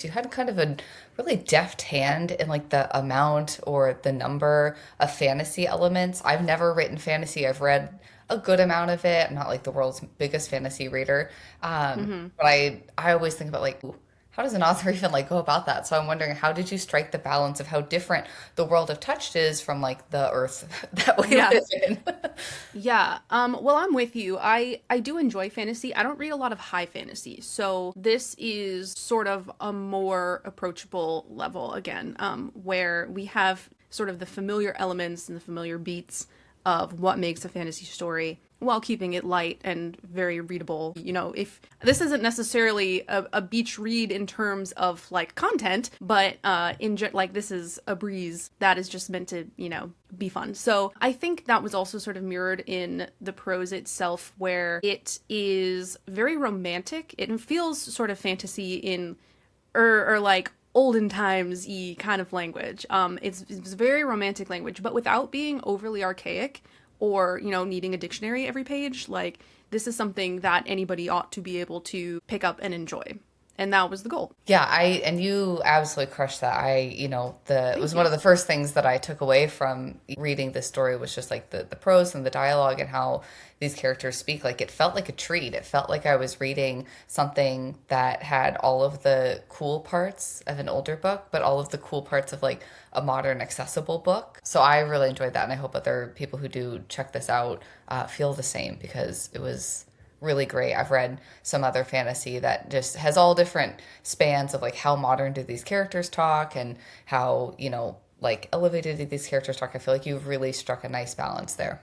You had kind of a really deft hand in like the amount or the number of fantasy elements. I've never written fantasy. I've read a good amount of it. I'm not like the world's biggest fantasy reader. Hmm. But I always think about like, ooh, how does an author even like go about that? So I'm wondering, how did you strike the balance of how different the world of Touched is from like the earth that we Yeah. live in? Yeah. Well, I'm with you. I do enjoy fantasy. I don't read a lot of high fantasy. So this is sort of a more approachable level again, where we have sort of the familiar elements and the familiar beats of what makes a fantasy story while keeping it light and very readable. If this isn't necessarily a beach read in terms of like content, but like this is a breeze that is just meant to, be fun. So I think that was also sort of mirrored in the prose itself, where it is very romantic. It feels sort of fantasy in or like olden times y kind of language. It's very romantic language, but without being overly archaic or needing a dictionary every page. Like this is something that anybody ought to be able to pick up and enjoy, and that was the goal. Yeah, and you absolutely crushed that. It was Thank one you. of the first things that I took away from reading this story was just like the prose and the dialogue and how these characters speak. Like it felt like a treat. It felt like I was reading something that had all of the cool parts of an older book, but all of the cool parts of like a modern accessible book. So I really enjoyed that, and I hope other people who do check this out feel the same because it was really great. I've read some other fantasy that just has all different spans of like how modern do these characters talk and how, like elevated do these characters talk. I feel like you've really struck a nice balance there.